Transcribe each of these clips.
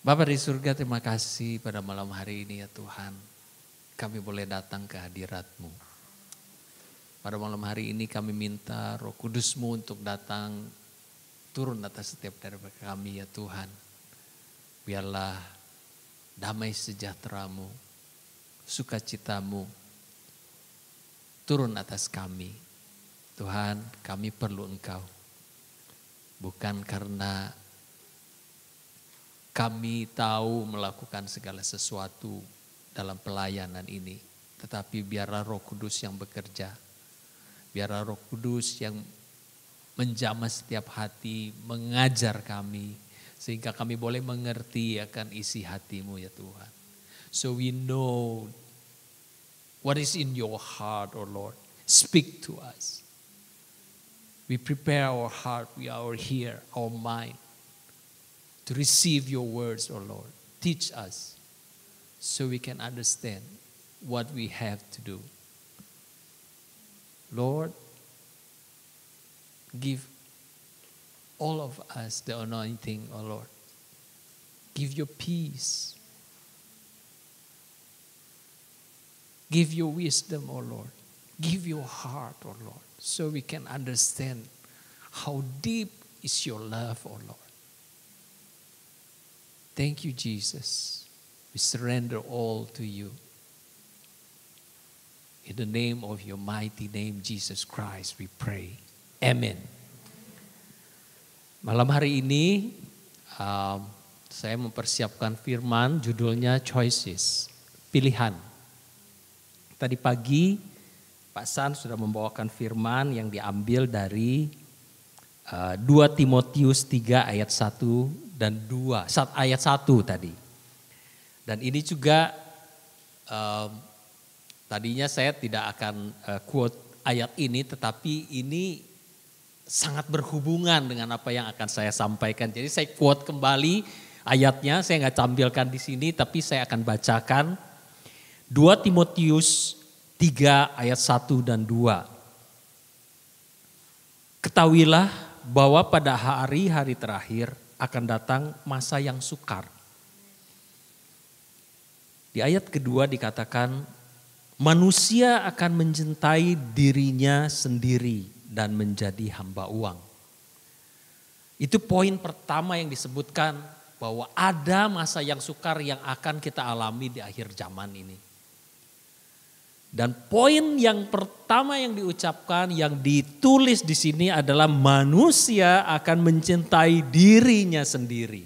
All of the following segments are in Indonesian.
Bapa di surga, terima kasih pada malam hari ini ya Tuhan. Kami boleh datang ke hadirat-Mu. Pada malam hari ini kami minta Roh Kudus-Mu untuk datang turun atas setiap dari kami ya Tuhan. Biarlah damai sejahtera-Mu, sukacita-Mu turun atas kami. Tuhan, kami perlu Engkau. Bukan karena kami tahu melakukan segala sesuatu dalam pelayanan ini. Tetapi biarlah Roh Kudus yang bekerja. Biarlah Roh Kudus yang menjamah setiap hati, mengajar kami. Sehingga kami boleh mengerti akan isi hati-Mu ya Tuhan. So we know what is in your heart, oh Lord. Speak to us. We prepare our heart, our ear, our mind. To receive your words, oh Lord. Teach us so we can understand what we have to do. Lord, give all of us the anointing, oh Lord. Give your peace. Give your wisdom, oh Lord. Give your heart, oh Lord, so we can understand how deep is your love, oh Lord. Thank you, Jesus. We surrender all to you. In the name of your mighty name, Jesus Christ, we pray. Amen. Malam hari ini, saya mempersiapkan firman, judulnya Choices, pilihan. Tadi pagi, Pak San sudah membawakan firman yang diambil dari 2 Timotius 3 ayat 1 dan 2, ayat 1 tadi. Dan ini juga tadinya saya tidak akan quote ayat ini, tetapi ini sangat berhubungan dengan apa yang akan saya sampaikan. Jadi saya quote kembali ayatnya, saya nggak tampilkan di sini, tapi saya akan bacakan 2 Timotius 3 ayat 1 dan 2. Ketahuilah bahwa pada hari-hari terakhir akan datang masa yang sukar. Di ayat kedua dikatakan, manusia akan mencintai dirinya sendiri dan menjadi hamba uang. Itu poin pertama yang disebutkan, bahwa ada masa yang sukar yang akan kita alami di akhir zaman ini. Dan poin yang pertama yang diucapkan, yang ditulis di sini adalah manusia akan mencintai dirinya sendiri.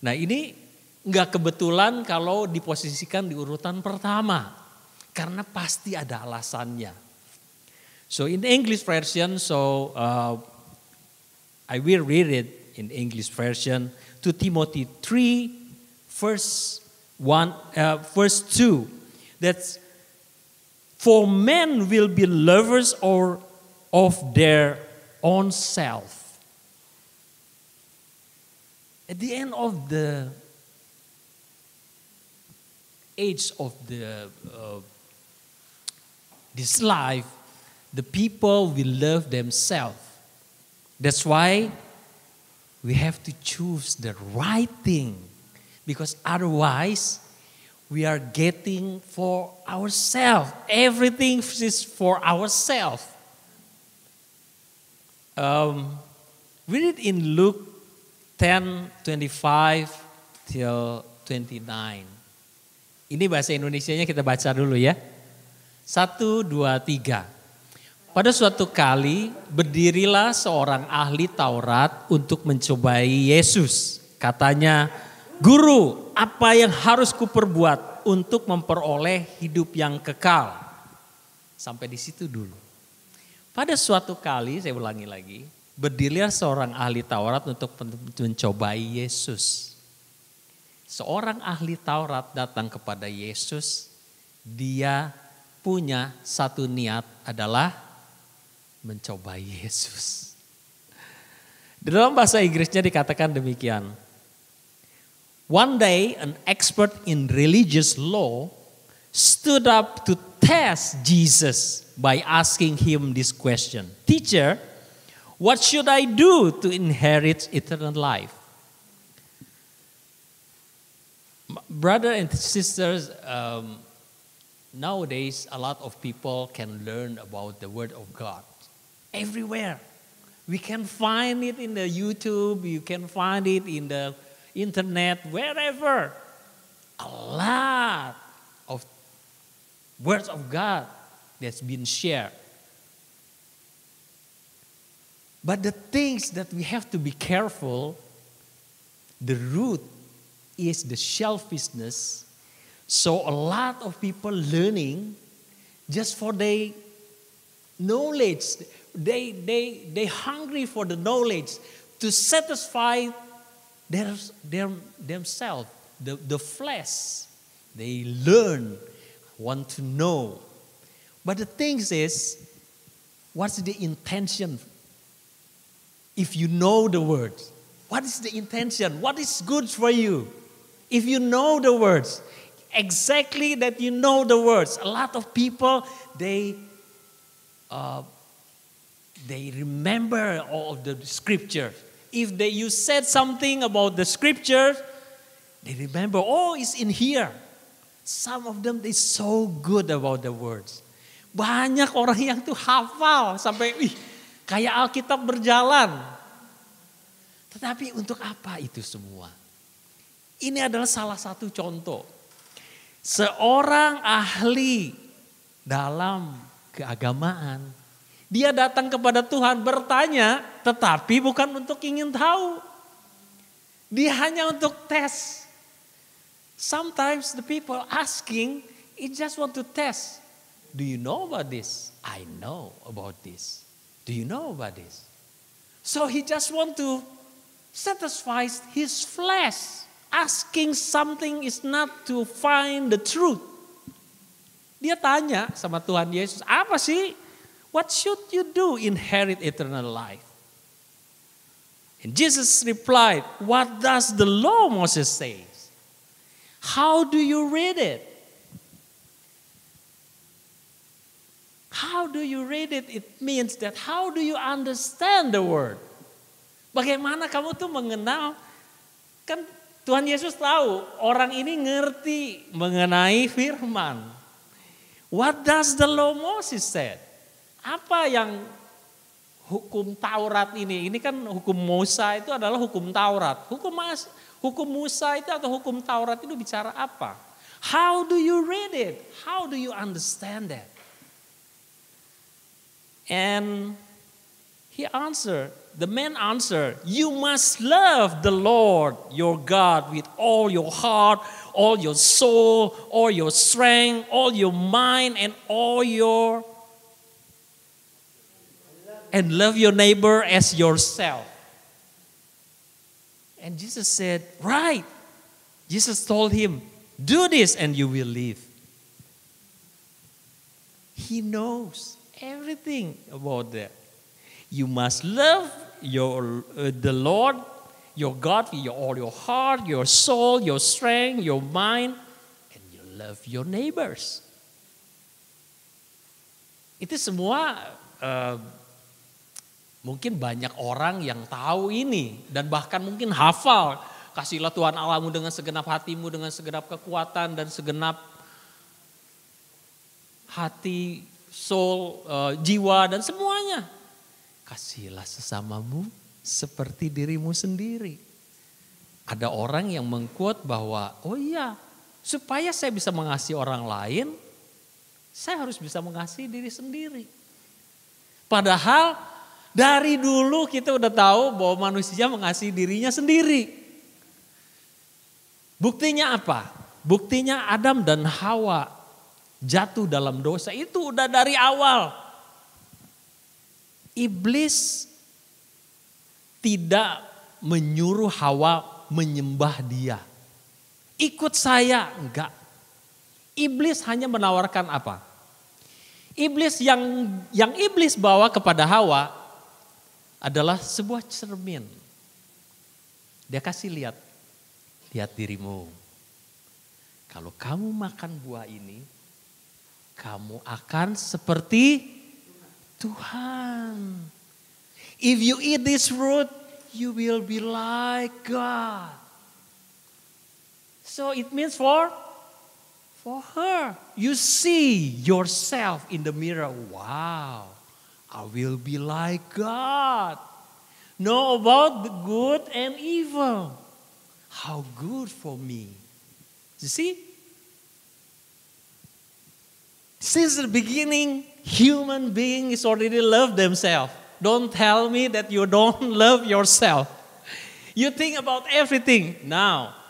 Nah ini enggak kebetulan kalau diposisikan di urutan pertama. Karena pasti ada alasannya. So in English version, I will read it in English version. 2 Timothy 3 verse 2. That's for men will be lovers of their own self. At the end of the age of this life, the people will love themselves. That's why we have to choose the right thing, because otherwise we are getting for ourselves. Everything is for ourselves. We read in Luke 10:25 till 29. Ini bahasa Indonesianya kita baca dulu ya. 1, 2, 3. Pada suatu kali berdirilah seorang ahli Taurat untuk mencobai Yesus. Katanya, Guru, apa yang harus kuperbuat untuk memperoleh hidup yang kekal? Sampai di situ dulu. Pada suatu kali, saya ulangi lagi, berdirilah seorang ahli Taurat untuk mencobai Yesus. Seorang ahli Taurat datang kepada Yesus, dia punya satu niat adalah mencobai Yesus. Di dalam bahasa Inggrisnya dikatakan demikian. One day, an expert in religious law stood up to test Jesus by asking him this question. Teacher, what should I do to inherit eternal life? Brother and sisters, nowadays a lot of people can learn about the Word of God everywhere. We can find it in the YouTube, you can find it in the internet, wherever. A lot of words of God that's been shared. But the things that we have to be careful, the root is the selfishness. So a lot of people learning just for their knowledge. They hungry for the knowledge to satisfy themselves, the flesh. They learn, want to know. But the thing is, what's the intention? If you know the words, what is the intention? What is good for you? If you know the words, exactly that you know the words. A lot of people, they remember all of the scriptures. If you said something about the scriptures, they remember, oh, it's in here. Some of them, they so good about the words. Banyak orang yang tuh hafal sampai kayak Alkitab berjalan. Tetapi untuk apa itu semua? Ini adalah salah satu contoh. Seorang ahli dalam keagamaan, dia datang kepada Tuhan bertanya, tetapi bukan untuk ingin tahu. Dia hanya untuk tes. Sometimes the people asking, it just want to test. Do you know about this? I know about this. Do you know about this? So he just want to satisfy his flesh. Asking something is not to find the truth. Dia tanya sama Tuhan Yesus, apa sih? What should you do inherit eternal life? And Jesus replied, what does the law Moses say? How do you read it? How do you read it? It means that how do you understand the word? Bagaimana kamu tuh mengenal? Kan Tuhan Yesus tahu orang ini ngerti mengenai firman. What does the law Moses said? Apa yang hukum Taurat ini? Ini kan hukum Musa itu adalah hukum Taurat. Hukum Musa itu atau hukum Taurat itu bicara apa? How do you read it? How do you understand that? And he answered, the man answered, you must love the Lord your God with all your heart, all your soul, all your strength, all your mind, and love your neighbor as yourself. And Jesus said, right. Jesus told him, do this and you will live. He knows everything about that. You must love the Lord, your God, with all your heart, your soul, your strength, your mind, and you love your neighbors. Itu semua mungkin banyak orang yang tahu ini dan bahkan mungkin hafal. Kasihlah Tuhan Allahmu dengan segenap hatimu, dengan segenap kekuatan dan segenap hati, soul, jiwa dan semuanya. Kasihlah sesamamu seperti dirimu sendiri. Ada orang yang meng-quote bahwa, oh iya, supaya saya bisa mengasihi orang lain, saya harus bisa mengasihi diri sendiri. Padahal dari dulu kita udah tahu bahwa manusia mengasihi dirinya sendiri. Buktinya apa? Buktinya Adam dan Hawa jatuh dalam dosa itu udah dari awal. Iblis tidak menyuruh Hawa menyembah dia. Ikut saya, enggak. Iblis hanya menawarkan apa? Iblis yang iblis bawa kepada Hawa adalah sebuah cermin. Dia kasih lihat dirimu. Kalau kamu makan buah ini, kamu akan seperti Tuhan. If you eat this fruit, you will be like God. So it means for her. You see yourself in the mirror. Wow, I will be like God. Know about the good and evil. How good for me. You see? Since the beginning, human beings already love themselves. Don't tell me that you don't love yourself. You think about everything. Now,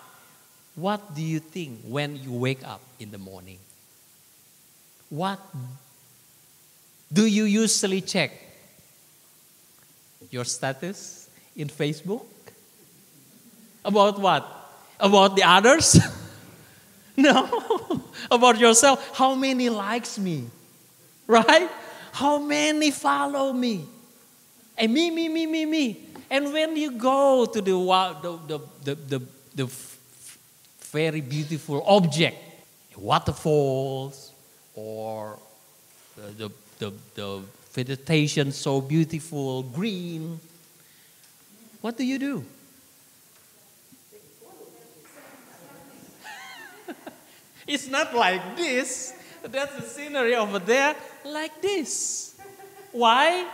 what do you think when you wake up in the morning? What do you usually check? Your status in Facebook? About what? About the others? No. About yourself. How many likes me? Right? How many follow me? And me. And when you go to the very beautiful object, waterfalls, or the vegetation so beautiful, green, what do you do? It's not like this. That's the scenery over there, like this. Why?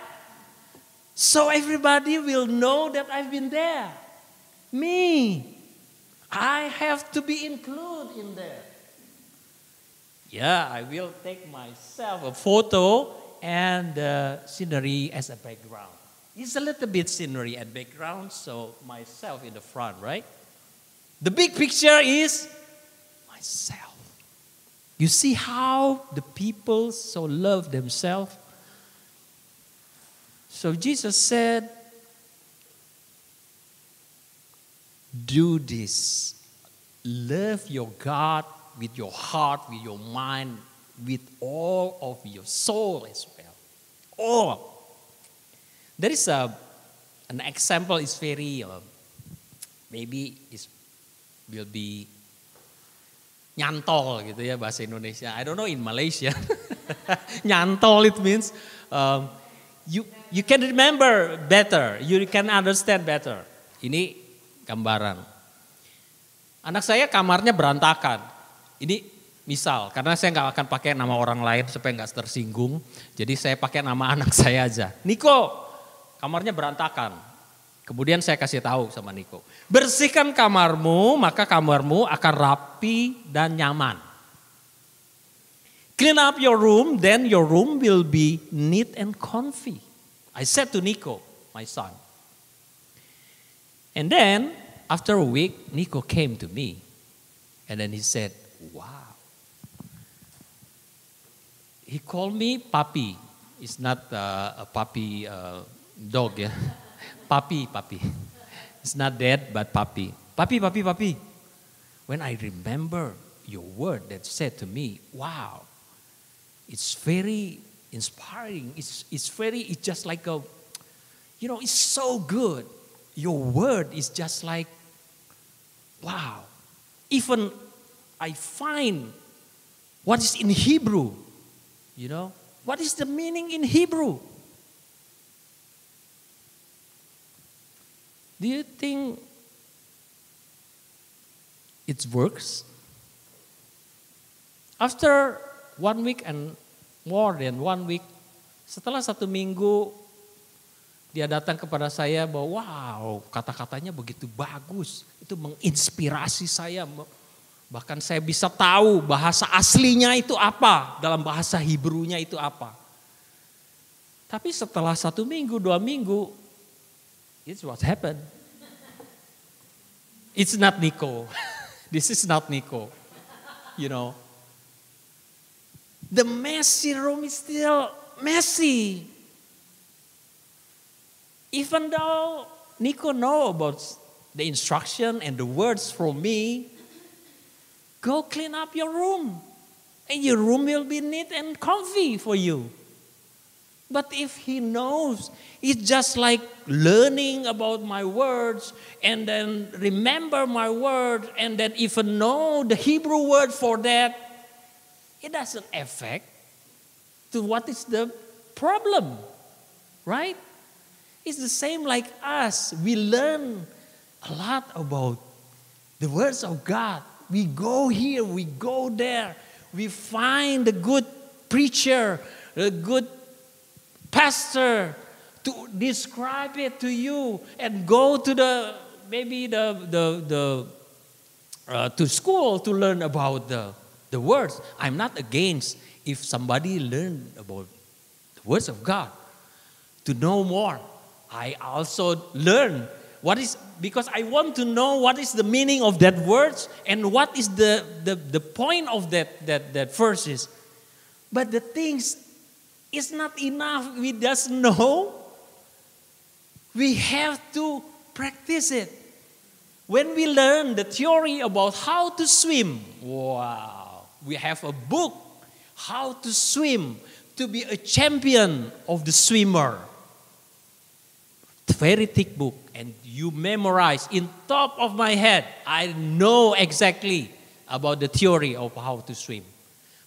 So everybody will know that I've been there. Me. I have to be included in there. Yeah, I will take myself a photo and the scenery as a background. It's a little bit scenery and background, so myself in the front, right? The big picture is myself. You see how the people so love themselves? So Jesus said, do this. Love your God with your heart, with your mind, with all of your soul as well. All. There is an example, is very, maybe it will be nyantol gitu ya bahasa Indonesia. I don't know in Malaysia. Nyantol it means you can remember better, you can understand better. Ini gambaran. Anak saya kamarnya berantakan. Ini misal, karena saya nggak akan pakai nama orang lain supaya nggak tersinggung. Jadi saya pakai nama anak saya aja. Niko, kamarnya berantakan. Kemudian saya kasih tahu sama Niko, bersihkan kamarmu, maka kamarmu akan rapi dan nyaman. Clean up your room, then your room will be neat and comfy. I said to Niko, my son. And then, after a week, Niko came to me. And then he said, wow. He called me Papi. It's not a puppy dog, yeah. Papi. It's not dead, but Papi. Papi. When I remember your word that said to me, wow, it's very inspiring. It's just like a, it's so good. Your word is just like, wow. Even I find what is in Hebrew, what is the meaning in Hebrew? Do you think it works? After 1 week and more than 1 week, setelah 1 minggu, dia datang kepada saya bahwa wow, kata-katanya begitu bagus. Itu menginspirasi saya. Bahkan saya bisa tahu bahasa aslinya itu apa, dalam bahasa Hebrew-nya itu apa. Tapi setelah 1 minggu, 2 minggu, it's what happened. It's not Niko. This is not Niko. The messy room is still messy. Even though Niko know about the instruction and the words from me, go clean up your room. And your room will be neat and comfy for you. But if he knows, it's just like learning about my words and then remember my word and then even know the Hebrew word for that, it doesn't affect to what is the problem, right? It's the same like us. We learn a lot about the words of God. We go here, we go there. We find a good preacher, a good pastor to describe it to you, and go to to school to learn about the words. I'm not against if somebody learn about the words of God to know more. I also learn because I want to know what is the meaning of that words and what is the point of that verses. But the things is not enough. We just know. We have to practice it. When we learn the theory about how to swim, wow, we have a book, How to Swim, to be a champion of the swimmer. Very thick book, and you memorize in top of my head. I know exactly about the theory of how to swim,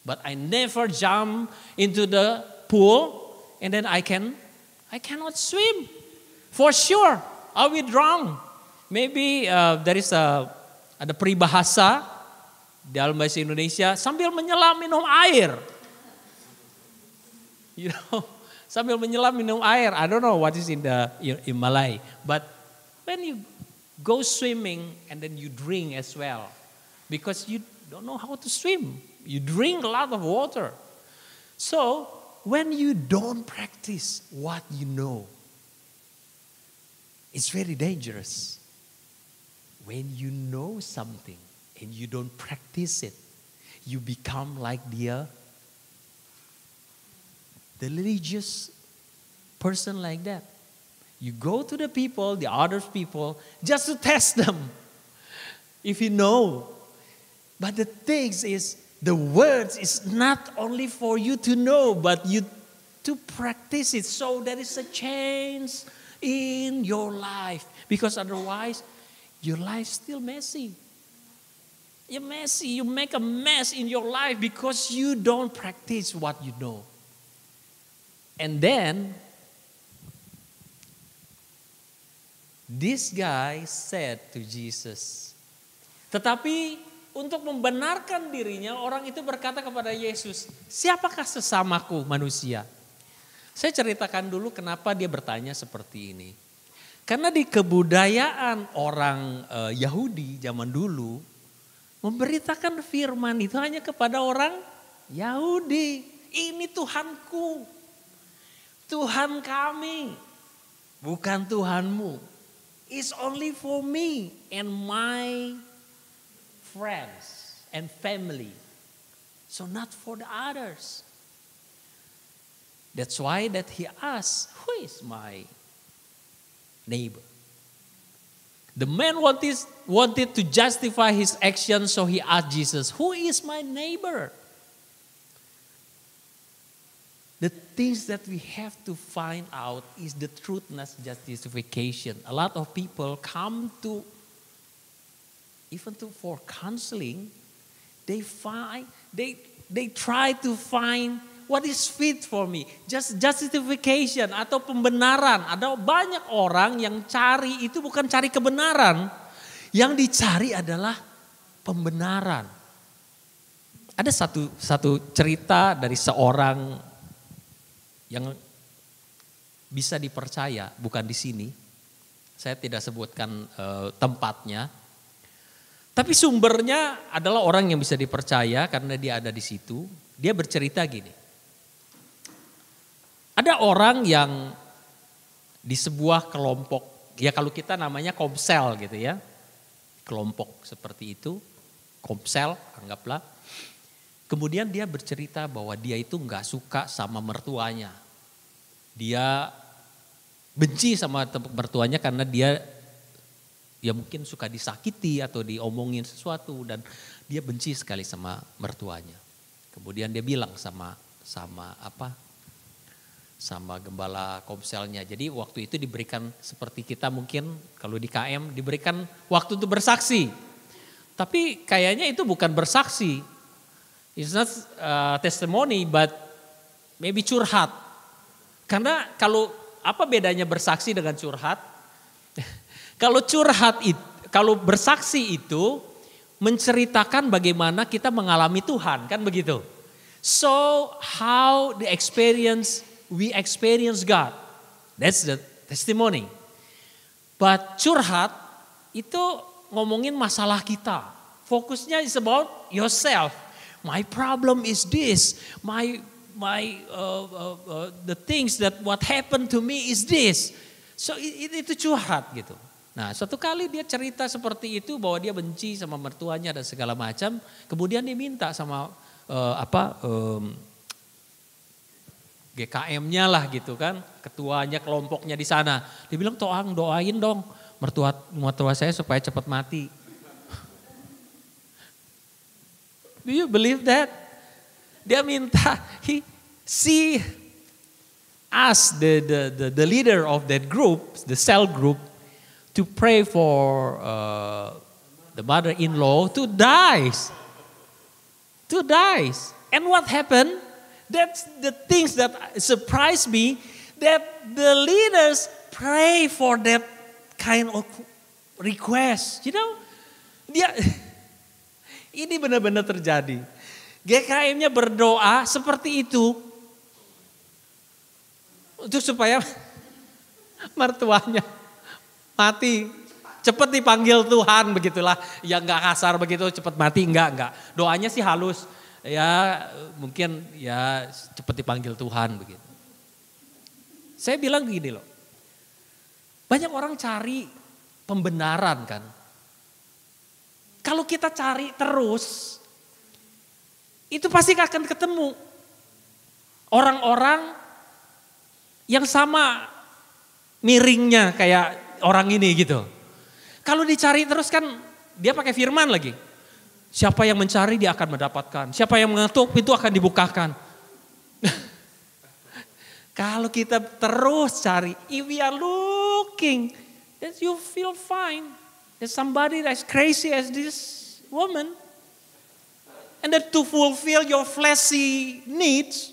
but I never jump into the pool, and then I cannot swim. For sure, I will drown. Maybe there is ada peribahasa dalam bahasa Indonesia, sambil menyelam minum air. You know, sambil menyelam minum air. I don't know what is in Malay, but when you go swimming and then you drink as well, because you don't know how to swim, you drink a lot of water. So when you don't practice what you know, it's very dangerous. When you know something and you don't practice it, you become like the religious person like that. You go to the people, the other people, just to test them. If you know. But the thing is, the words is not only for you to know, but you to practice it. So there is a change in your life. Because otherwise, your life is still messy. You're messy. You make a mess in your life because you don't practice what you know. And then, this guy said to Jesus. Tetapi untuk membenarkan dirinya, orang itu berkata kepada Yesus, siapakah sesamaku manusia? Saya ceritakan dulu kenapa dia bertanya seperti ini. Karena di kebudayaan orang Yahudi zaman dulu, memberitakan firman itu hanya kepada orang Yahudi. Ini Tuhanku, Tuhan kami, bukan Tuhanmu. It's only for me and my friends and family. So not for the others. That's why that he asked, who is my neighbor? The man wanted to justify his action, so he asked Jesus, who is my neighbor? The things that we have to find out is the truth, not justification. A lot of people come to, for counseling, they try to find what is fit for me. Just justification atau pembenaran. Ada banyak orang yang cari itu bukan cari kebenaran. Yang dicari adalah pembenaran. Ada satu cerita dari seorang yang bisa dipercaya, bukan di sini. Saya tidak sebutkan tempatnya. Tapi sumbernya adalah orang yang bisa dipercaya karena dia ada di situ. Dia bercerita gini. Ada orang yang di sebuah kelompok, ya kalau kita namanya komsel gitu ya. Kelompok seperti itu, komsel anggaplah. Kemudian dia bercerita bahwa dia itu gak suka sama mertuanya. Dia benci sama mertuanya karena dia mungkin suka disakiti atau diomongin sesuatu dan dia benci sekali sama mertuanya. Kemudian dia bilang sama gembala komselnya. Jadi waktu itu diberikan seperti kita mungkin kalau di KM diberikan waktu untuk bersaksi. Tapi kayaknya itu bukan bersaksi. It's not testimony but maybe curhat. Karena apa bedanya bersaksi dengan curhat? Kalau bersaksi itu menceritakan bagaimana kita mengalami Tuhan, kan begitu. So how we experience God. That's the testimony. But curhat itu ngomongin masalah kita. Fokusnya is about yourself. My problem is this. The things that what happened to me is this. So itu curhat gitu. Nah, suatu kali dia cerita seperti itu bahwa dia benci sama mertuanya dan segala macam. Kemudian dia minta sama GKM-nya lah gitu kan, ketuanya kelompoknya di sana. Dia bilang, doain dong mertua saya supaya cepat mati. Do you believe that? Dia minta, see us the leader of that group, the cell group, to pray for the mother-in-law to dies. And what happened? That's the things that surprised me, that the leaders pray for that kind of request. You know, ini benar-benar terjadi. GKM-nya berdoa seperti itu untuk supaya mertuanya mati, cepat dipanggil Tuhan begitulah. Ya enggak kasar begitu, cepat mati enggak. Doanya sih halus. Ya mungkin ya cepat dipanggil Tuhan begitu. Saya bilang gini loh. Banyak orang cari pembenaran kan. Kalau kita cari terus, itu pasti akan ketemu orang-orang yang sama miringnya kayak orang ini gitu. Kalau dicari terus kan dia pakai firman lagi. Siapa yang mencari dia akan mendapatkan. Siapa yang mengetuk pintu akan dibukakan. Kalau kita terus cari, if we are looking, then you feel fine. There's somebody as crazy as this woman. And then to fulfill your fleshy needs,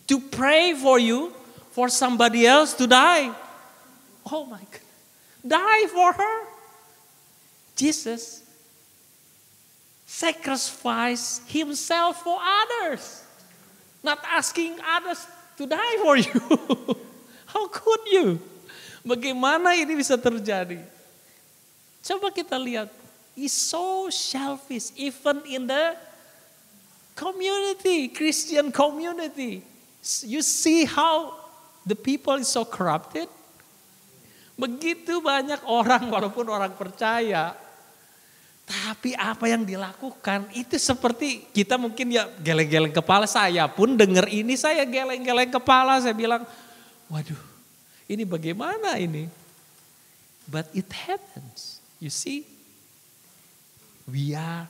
to pray for you, for somebody else to die. Oh my God. Die for her. Jesus sacrificed himself for others. Not asking others to die for you. How could you? Bagaimana ini bisa terjadi? Coba kita lihat. He's so selfish even in the community, Christian community. You see how the people is so corrupted? Begitu banyak orang walaupun orang percaya. Tapi apa yang dilakukan itu seperti kita mungkin ya geleng-geleng kepala. Saya pun dengar ini saya geleng-geleng kepala. Saya bilang waduh ini bagaimana ini. But it happens. You see. We have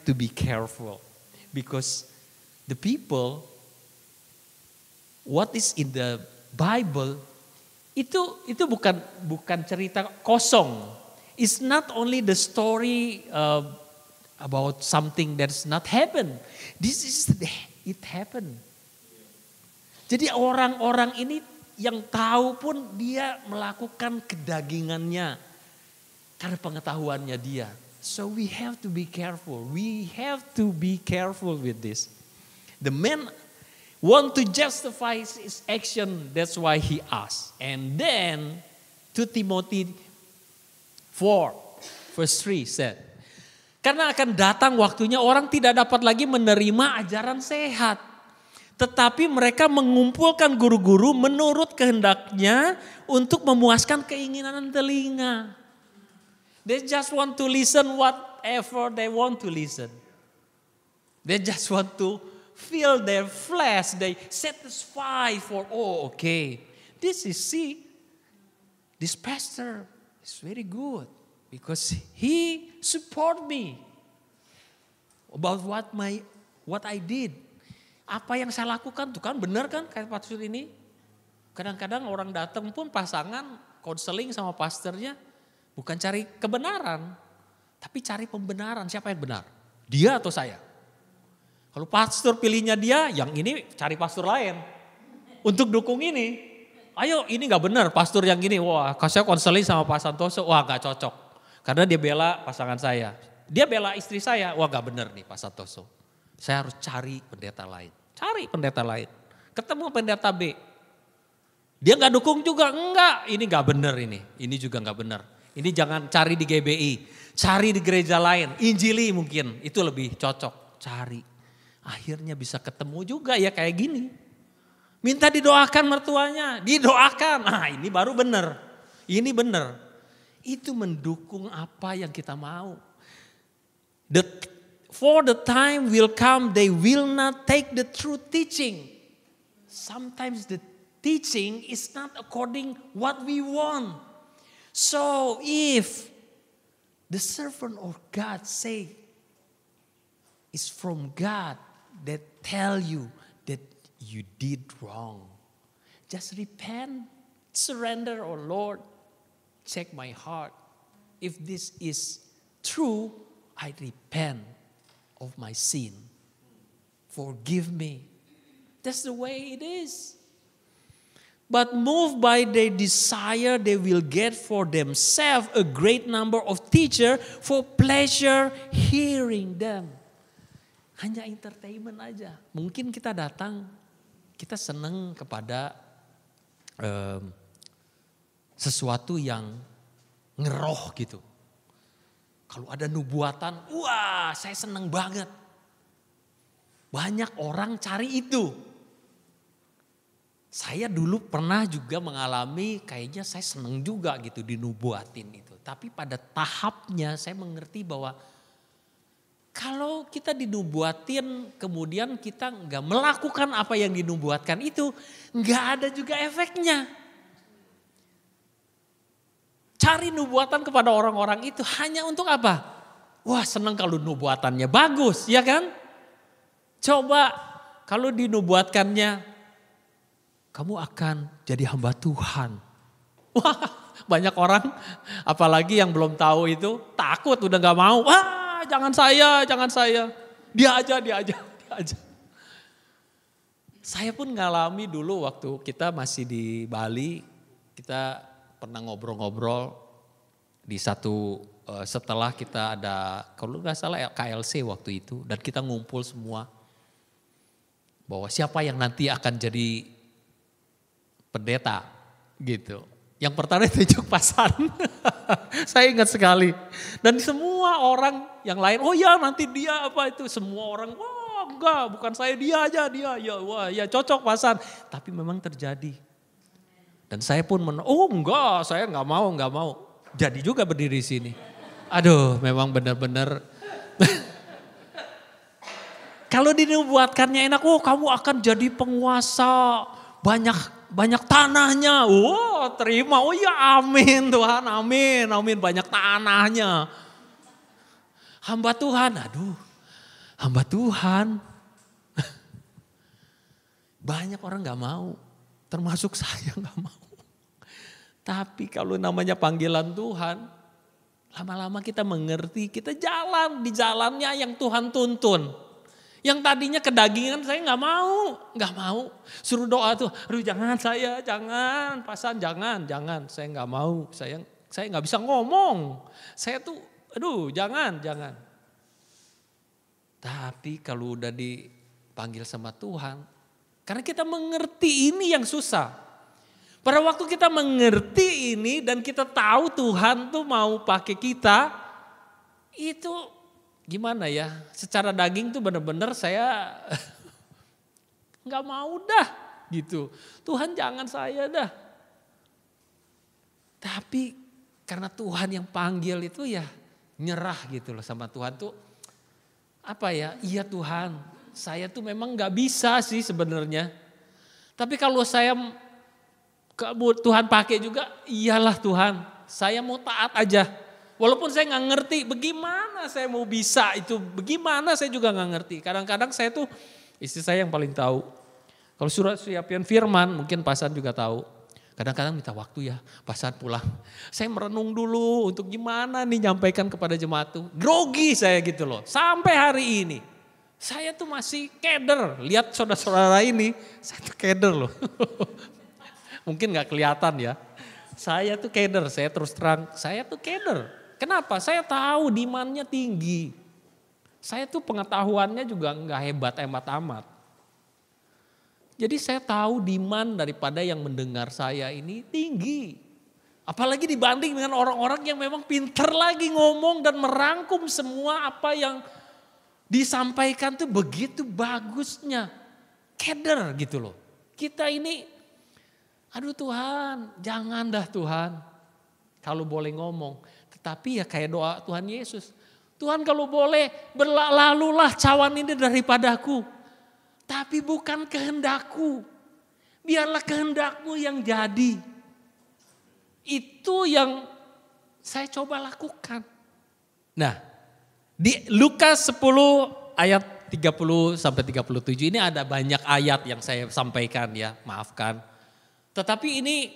to be careful. Because the people, what is in the Bible, itu bukan cerita kosong. It's not only the story about something that's not happened. It happened. Jadi orang-orang ini yang tahu pun dia melakukan kedagingannya karena pengetahuannya dia. So we have to be careful. We have to be careful with this. The man want to justify his action. That's why he asked. And then 2 Timothy 4 verse 3 said, karena akan datang waktunya orang tidak dapat lagi menerima ajaran sehat. Tetapi mereka mengumpulkan guru-guru menurut kehendaknya untuk memuaskan keinginan telinga. They just want to listen whatever they want to listen. They just want to feel their flesh. They satisfy for, okay. This pastor is very good because he support me about what I did. Apa yang saya lakukan tuh kan benar kan kayak pastor ini. Kadang-kadang orang datang pun pasangan konseling sama pastornya bukan cari kebenaran, tapi cari pembenaran. Siapa yang benar? Dia atau saya? Kalau pastor pilihnya dia, yang ini cari pastor lain untuk dukung ini. Ayo ini gak benar pastor yang gini, wah saya konseling sama Pak Santoso, wah gak cocok. Karena dia bela pasangan saya. Dia bela istri saya. Wah gak bener nih Pak Santoso. Saya harus cari pendeta lain. Cari pendeta lain. Ketemu pendeta B. Dia gak dukung juga. Enggak, ini gak bener ini. Ini juga gak bener. Ini jangan cari di GBI. Cari di gereja lain. Injili mungkin. Itu lebih cocok. Cari. Akhirnya bisa ketemu juga ya kayak gini. Minta didoakan mertuanya. Didoakan. Nah ini baru bener. Ini bener. Itu mendukung apa yang kita mau. For the time will come, they will not take the true teaching. Sometimes the teaching is not according what we want. So if the servant of God say is from God that tell you that you did wrong, just repent, surrender, oh Lord. Check my heart. If this is true, I repent of my sin. Forgive me. That's the way it is. But moved by their desire, they will get for themselves a great number of teachers for pleasure hearing them. Hanya entertainment aja. Mungkin kita datang, kita senang kepada sesuatu yang ngeroh gitu. Kalau ada nubuatan, wah saya seneng banget. Banyak orang cari itu. Saya dulu pernah juga mengalami kayaknya saya seneng juga gitu dinubuatin itu. Tapi pada tahapnya saya mengerti bahwa kalau kita dinubuatin kemudian kita nggak melakukan apa yang dinubuatkan itu, nggak ada juga efeknya. Cari nubuatan kepada orang-orang itu hanya untuk apa? Wah senang kalau nubuatannya bagus, ya kan? Coba kalau dinubuatkannya, kamu akan jadi hamba Tuhan. Wah banyak orang, apalagi yang belum tahu itu, takut udah gak mau. Wah jangan saya, jangan saya. Dia aja. Saya pun ngalami dulu waktu kita masih di Bali, kita pernah ngobrol-ngobrol di satu setelah kita ada kalau nggak salah KLC waktu itu dan kita ngumpul semua bahwa siapa yang nanti akan jadi pendeta gitu. Yang pertama tunjuk pasan, saya ingat sekali dan semua orang yang lain oh ya nanti dia apa itu semua orang wah enggak bukan saya dia aja dia ya wah ya cocok pasan tapi memang terjadi. Dan saya pun oh enggak, saya enggak mau. Jadi juga berdiri di sini. Aduh, memang benar-benar. Kalau dinubuatkannya enak, oh kamu akan jadi penguasa, banyak tanahnya. Oh terima, oh ya amin Tuhan, amin, banyak tanahnya. Hamba Tuhan, aduh, hamba Tuhan. Banyak orang gak mau. Termasuk saya gak mau. Tapi kalau namanya panggilan Tuhan, lama-lama kita mengerti, kita jalan di jalannya yang Tuhan tuntun. Yang tadinya kedagingan saya gak mau. Suruh doa tuh, aduh jangan saya, jangan, pasan jangan, saya gak mau. Saya gak bisa ngomong. Saya tuh, aduh jangan. Tapi kalau udah dipanggil sama Tuhan, karena kita mengerti ini yang susah. Pada waktu kita mengerti ini dan kita tahu Tuhan tuh mau pakai kita. Itu gimana ya. Secara daging tuh benar-benar saya gak mau dah gitu. Tuhan jangan saya dah. Tapi karena Tuhan yang panggil itu ya nyerah gitu loh sama Tuhan tuh. Apa ya, iya Tuhan. Saya tuh memang gak bisa sih sebenarnya. Tapi kalau Tuhan pakai juga, iyalah Tuhan. Saya mau taat aja. Walaupun saya gak ngerti bagaimana saya mau bisa itu. Bagaimana saya juga gak ngerti. Kadang-kadang saya tuh, istri saya yang paling tahu. Kalau suruh siapin firman, mungkin Pasan juga tahu. Kadang-kadang minta waktu ya, Pasan pulang. Saya merenung dulu untuk gimana nih nyampaikan kepada jemaat tuh. Grogi saya gitu loh, sampai hari ini. Saya tuh masih keder, lihat saudara-saudara ini, saya tuh keder loh. Mungkin gak kelihatan ya. Saya tuh keder, saya terus terang, saya tuh keder. Kenapa? Saya tahu demand-nya tinggi. Saya tuh pengetahuannya juga nggak hebat-hebat amat. Jadi saya tahu demand daripada yang mendengar saya ini tinggi. Apalagi dibanding dengan orang-orang yang memang pinter lagi ngomong dan merangkum semua apa yang disampaikan tuh begitu bagusnya. Keder gitu loh. Kita ini, aduh Tuhan, jangan dah Tuhan. Kalau boleh ngomong. Tetapi ya kayak doa Tuhan Yesus. Tuhan kalau boleh berlalulah cawan ini daripadaku. Tapi bukan kehendakku. Biarlah kehendakmu yang jadi. Itu yang saya coba lakukan. Nah, di Lukas 10 ayat 30 sampai 37 ini ada banyak ayat yang saya sampaikan ya, maafkan. Tetapi ini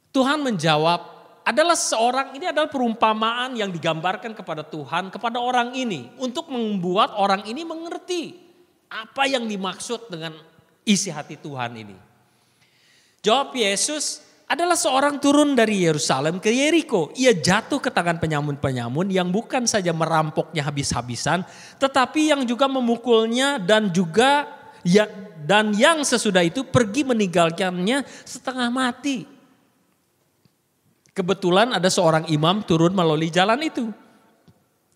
Tuhan menjawab, ini adalah perumpamaan yang digambarkan kepada Tuhan, kepada orang ini. Untuk membuat orang ini mengerti apa yang dimaksud dengan isi hati Tuhan ini. Jawab Yesus, adalah seorang turun dari Yerusalem ke Yeriko. Ia jatuh ke tangan penyamun-penyamun yang bukan saja merampoknya habis-habisan, tetapi yang juga memukulnya dan yang sesudah itu pergi meninggalkannya setengah mati. Kebetulan ada seorang imam turun melalui jalan itu.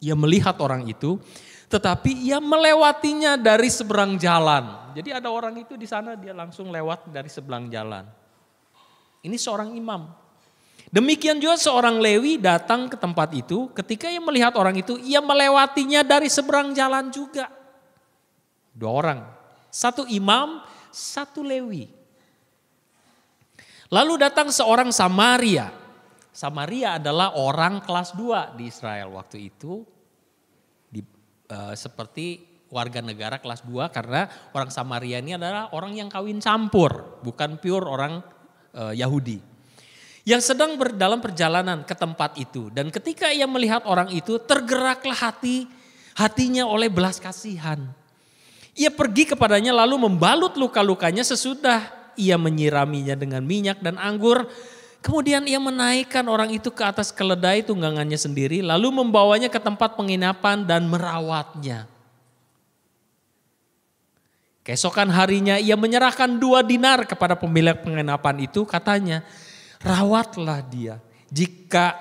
Ia melihat orang itu, tetapi ia melewatinya dari seberang jalan. Jadi ada orang itu di sana, dia langsung lewat dari seberang jalan. Ini seorang imam. Demikian juga seorang Lewi datang ke tempat itu. Ketika ia melihat orang itu, ia melewatinya dari seberang jalan juga. 2 orang. 1 imam, 1 Lewi. Lalu datang seorang Samaria. Samaria adalah orang kelas 2 di Israel waktu itu. Seperti warga negara kelas 2 karena orang Samaria ini adalah orang yang kawin campur. Bukan pure orang Yahudi. Yang sedang dalam perjalanan ke tempat itu. Dan ketika ia melihat orang itu, tergeraklah hatinya oleh belas kasihan. Ia pergi kepadanya lalu membalut luka-lukanya sesudah ia menyiraminya dengan minyak dan anggur. Kemudian ia menaikkan orang itu ke atas keledai tunggangannya sendiri. Lalu membawanya ke tempat penginapan dan merawatnya. Keesokan harinya ia menyerahkan 2 dinar kepada pemilik penginapan itu, katanya, rawatlah dia. Jika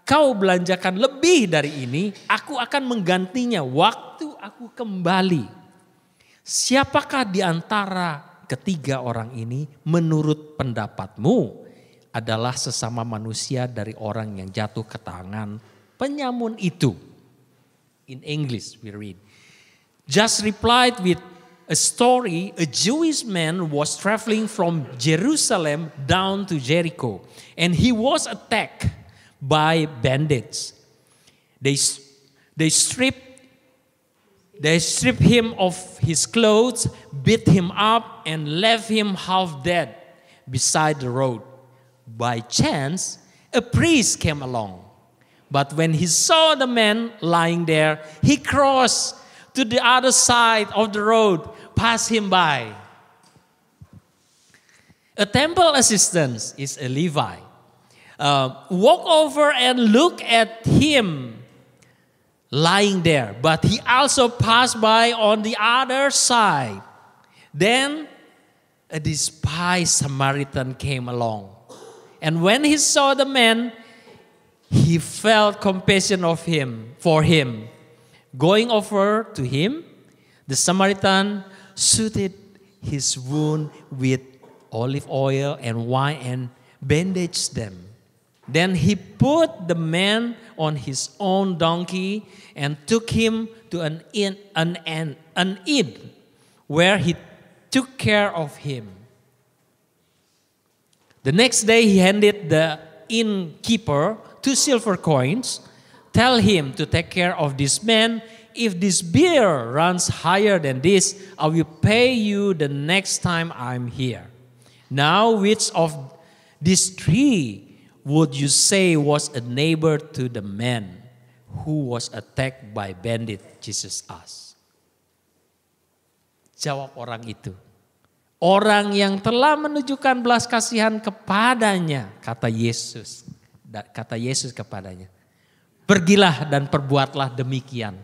kau belanjakan lebih dari ini, aku akan menggantinya waktu aku kembali. Siapakah di antara ketiga orang ini menurut pendapatmu adalah sesama manusia dari orang yang jatuh ke tangan penyamun itu? In English we read, just replied with a story, a Jewish man was traveling from Jerusalem down to Jericho, and he was attacked by bandits. They stripped him of his clothes, beat him up, and left him half dead beside the road. By chance, a priest came along, but when he saw the man lying there, he crossed to the other side of the road, pass him by. A temple assistant is a Levi. Walk over and look at him lying there, but he also passed by on the other side. Then a despised Samaritan came along, and when he saw the man, he felt compassion for him. Going over to him, the Samaritan soothed his wound with olive oil and wine and bandaged them. Then he put the man on his own donkey and took him to an inn where he took care of him. The next day he handed the innkeeper 2 silver coins. Tell him to take care of this man. If this beer runs higher than this, I will pay you the next time I'm here. Now, which of these 3 would you say was a neighbor to the man who was attacked by bandit? Jesus asked. Jawab orang itu, orang yang telah menunjukkan belas kasihan kepadanya, kata Yesus. Kata Yesus kepadanya, pergilah dan perbuatlah demikian.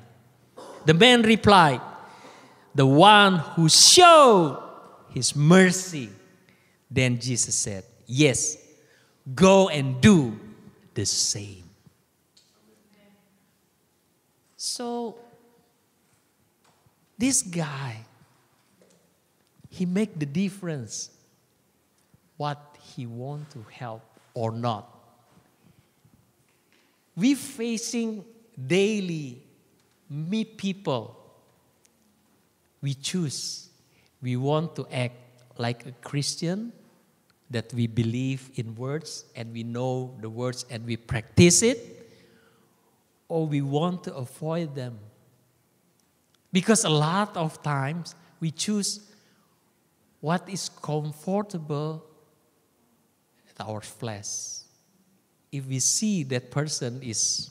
The man replied, the one who showed his mercy. Then Jesus said, yes, go and do the same. So, this guy, he make the difference what he want to help or not. We facing daily, meet people. We choose. We want to act like a Christian, that we believe in words and we know the words and we practice it, or we want to avoid them. Because a lot of times we choose what is comfortable at our flesh. If we see that person is,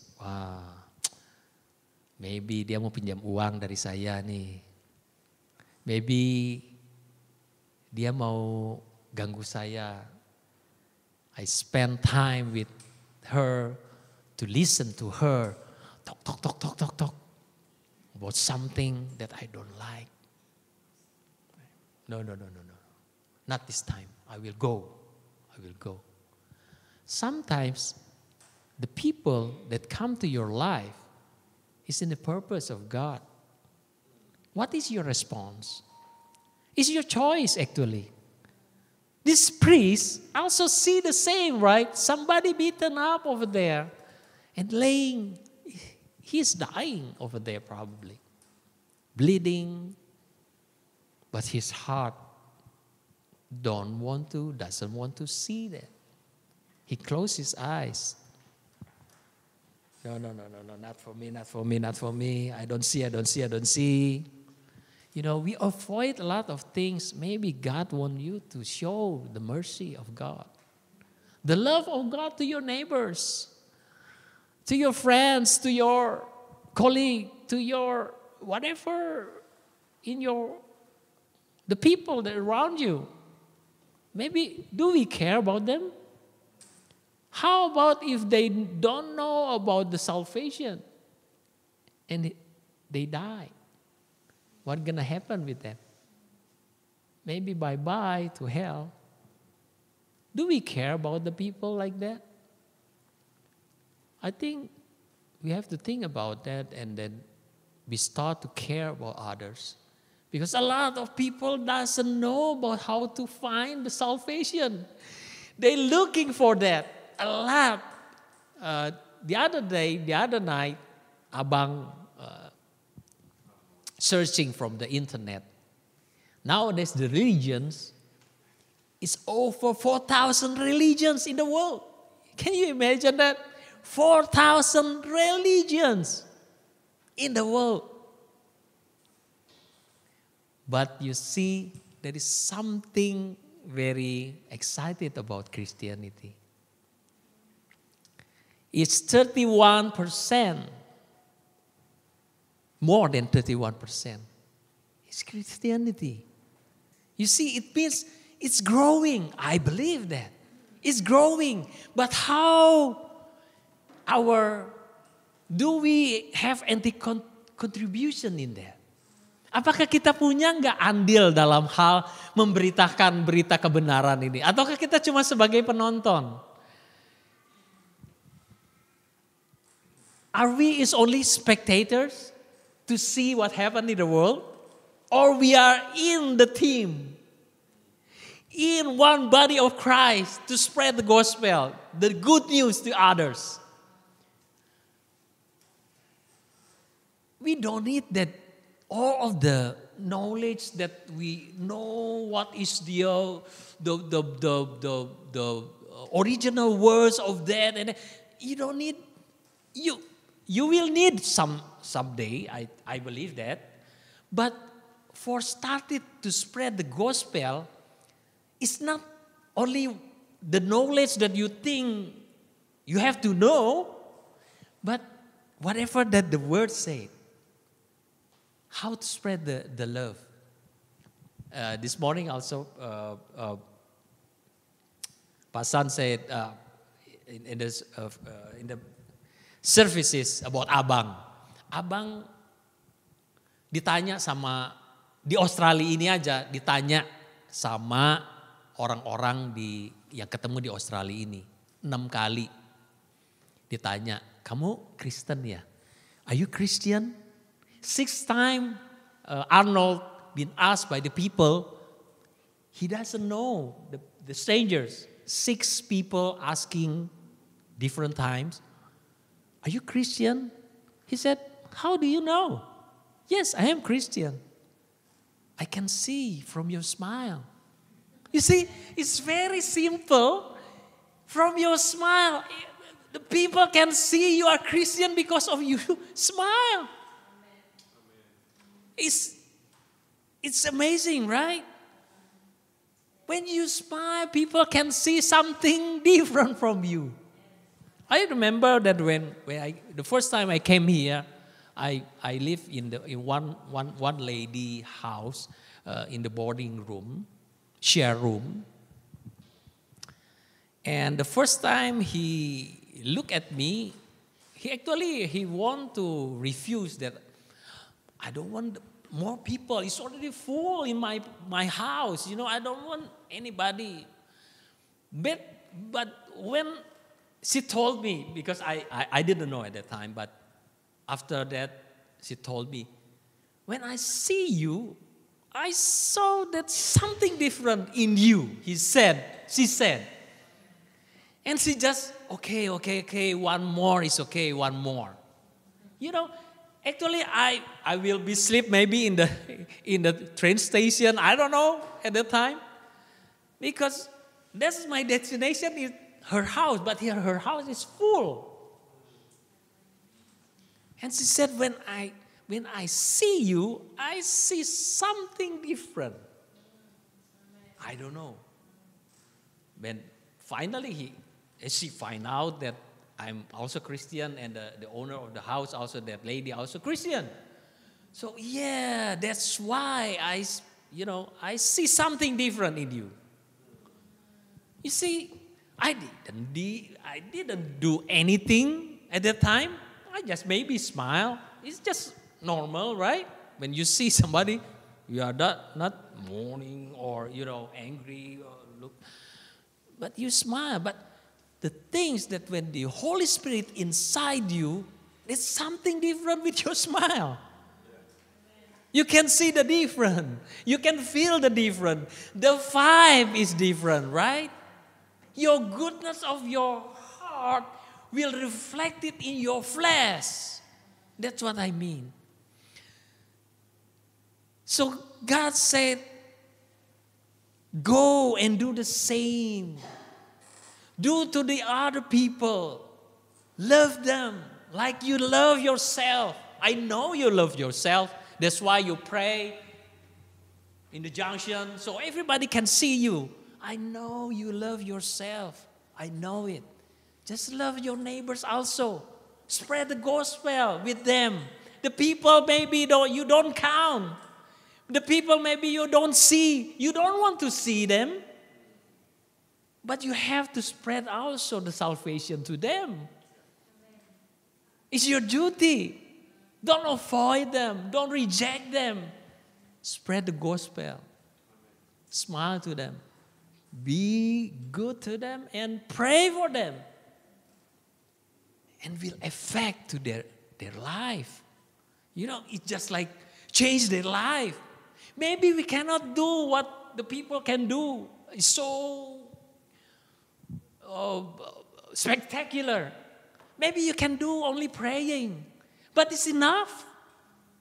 maybe dia mau pinjam uang dari saya nih. Maybe dia mau ganggu saya. I spend time with her to listen to her. Talk. About something that I don't like. No. Not this time. I will go. Sometimes the people that come to your life is in the purpose of God. What is your response? It's your choice actually. This priest also see the same, right? Somebody beaten up over there and laying. He's dying over there probably. Bleeding. But his heart doesn't want to see that. He closed his eyes. No, not for me. I don't see. You know, we avoid a lot of things. Maybe God wants you to show the mercy of God. The love of God to your neighbors, to your friends, to your colleague, to your whatever, the people that are around you. Maybe, do we care about them? How about if they don't know about the salvation and they die? What's going to happen with them? Maybe bye-bye to hell. Do we care about the people like that? I think we have to think about that, and then we start to care about others. Because a lot of people doesn't know about how to find the salvation. They're looking for that a lot. The other night, Abang searching from the internet. Nowadays, the religions is over 4,000 religions in the world. Can you imagine that? 4,000 religions in the world. But you see, there is something very excited about Christianity. It's 31%, more than 31%. It's Christianity. You see, it means it's growing. I believe that. It's growing. But how do we have any contribution in that? Apakah kita punya nggak andil dalam hal memberitakan berita kebenaran ini? Ataukah kita cuma sebagai penonton? Are we is only spectators to see what happened in the world? Or we are in the team, in one body of Christ to spread the gospel, the good news to others? We don't need that. All of the knowledge that we know what is the original words of that, and you don't need. You will need someday. I believe that, but for started to spread the gospel, it's not only the knowledge that you think you have to know, but whatever that the word said. How to spread the love. This morning also, Pasan said in the services about abang. Abang ditanya sama di Australia ini aja ditanya sama orang-orang yang ketemu di Australia ini 6 kali ditanya, kamu Kristen ya? Are you Christian? 6 times Arnold been asked by the people, he doesn't know the strangers. 6 people asking different times, are you Christian? He said, how do you know? Yes, I am Christian. I can see from your smile. You see, it's very simple. From your smile, the people can see you are Christian because of you smile. It's amazing, right? When you smile, people can see something different from you. I remember that when the first time I came here, I lived in one lady house in the boarding room, share room. And the first time he looked at me, he want to refuse that. I don't want more people. It's already full in my house. I don't want anybody. But when she told me, because I didn't know at that time, but after that she told me, when I see you, I saw that something different in you. She said. And she just, okay, one more is okay, one more. Actually I will be sleep maybe in the train station, I don't know at the time. Because that's my destination is her house, but here her house is full. And she said, when I see you, I see something different. I don't know. When finally she find out that I'm also Christian and the owner of the house also, that lady also Christian. So yeah, that's why I see something different in you. You see, I didn't do anything at that time. I just maybe smile. It's just normal, right? When you see somebody, you are not mourning or angry or look, but you smile. But the things that when the Holy Spirit inside you, there's something different with your smile. You can see the difference. You can feel the difference. The vibe is different, right? Your goodness of your heart will reflect it in your flesh. That's what I mean. So God said, go and do the same. Do to the other people. Love them like you love yourself. I know you love yourself. That's why you pray in the junction so everybody can see you. I know you love yourself. I know it. Just love your neighbors also. Spread the gospel with them. The people maybe you don't count. The people maybe you don't see. You don't want to see them. But you have to spread also the salvation to them. It's your duty. Don't avoid them. Don't reject them. Spread the gospel. Smile to them. Be good to them and pray for them. And will affect to their life. It's just like change their life. Maybe we cannot do what the people can do. It's so spectacular. Maybe you can do only praying. But it's enough.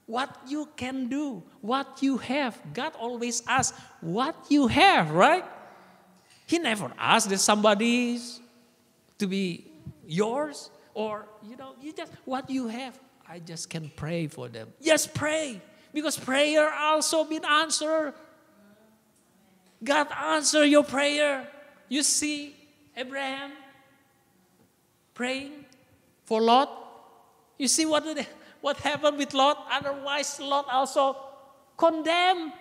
What you can do, what you have. God always asks what you have, right? He never asks that somebody to be yours. Or, you just, what you have, I just can pray for them. Yes, pray. Because prayer also been answered. God answer your prayer. You see Abraham praying for Lot. You see what happened with Lot? Otherwise, Lot also condemned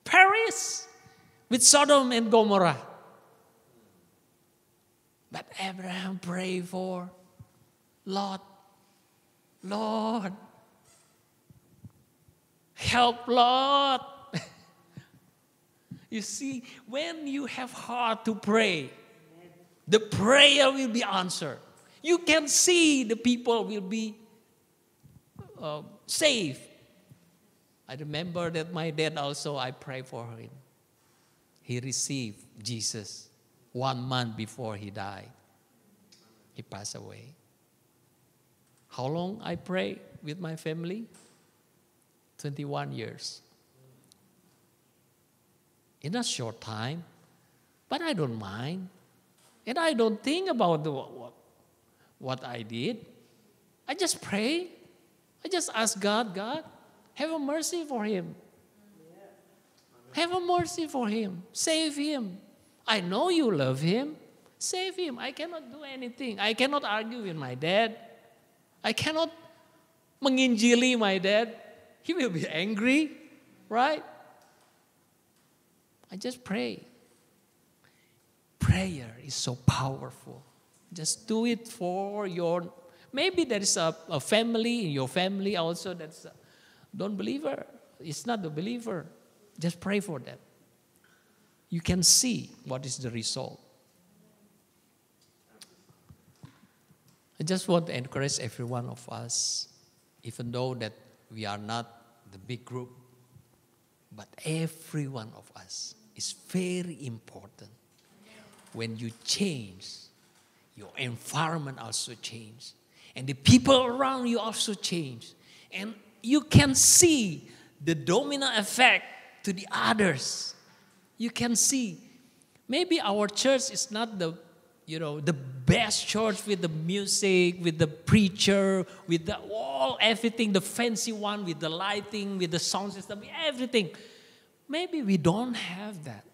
Paris with Sodom and Gomorrah. Abraham prayed for, Lord, help, Lord. You see, when you have heart to pray, the prayer will be answered. You can see the people will be saved. I remember that my dad also, I prayed for him. He received Jesus 1 month before he died. He passed away. How long I pray with my family? 21 years. In a short time, but I don't mind. And I don't think about what I did. I just pray. I just ask God, have a mercy for him. Have a mercy for him. Save him. I know you love him. Save him. I cannot do anything. I cannot argue with my dad. I cannot menginjili my dad. He will be angry, right? I just pray. Prayer is so powerful. Just do it for your, maybe there is a family in your family also that's a non-believer. It's not a believer. Just pray for them. You can see what is the result. I just want to encourage every one of us, even though that we are not the big group, but every one of us is very important. When you change, your environment also change. And the people around you also change. And you can see the domino effect to the others. You can see. Maybe our church is not the best church with the music, with the preacher, with the everything, the fancy one, with the lighting, with the sound system, everything. Maybe we don't have that.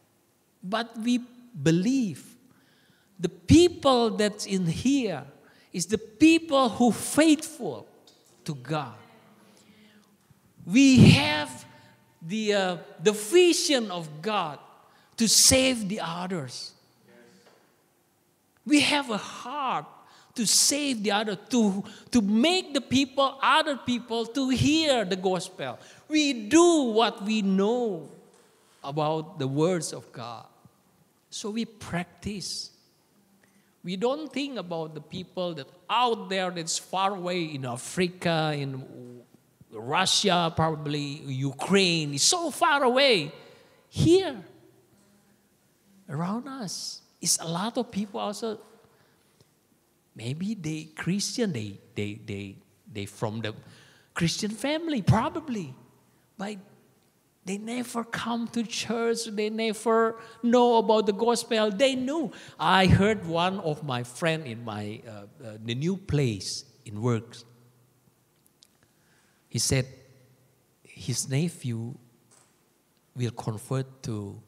But we believe the people that's in here is the people who faithful to God. We have the vision of God to save the others. We have a heart to save the other, to make the people, other people, to hear the gospel. We do what we know about the words of God. So we practice. We don't think about the people that out there that's far away in Africa, in Russia, probably Ukraine, is so far away. Here, around us, is a lot of people also. Maybe they Christian, they from the Christian family, probably, but they never come to church. They never know about the gospel. They knew. I heard one of my friend in my the new place in work. He said his nephew will convert to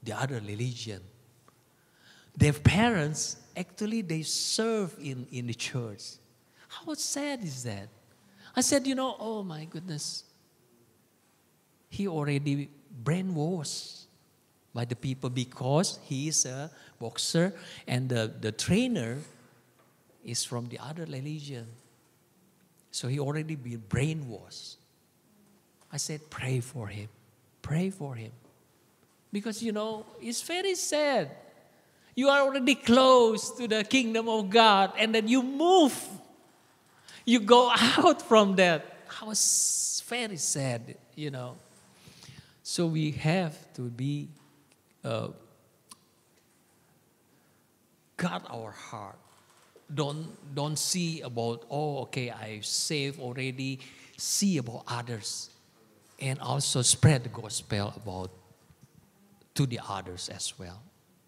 the other religion. Their parents actually they serve in the church. How sad is that? I said, oh my goodness. He already brainwashed by the people because he is a boxer and the trainer is from the other religion. So he already been brainwashed. I said, pray for him. Pray for him. Because, it's very sad. You are already close to the kingdom of God and then you move. You go out from that. I was very sad, So we have to be guard our heart. Don't see about, I saved already. See about others. And also spread the gospel about to the others as well.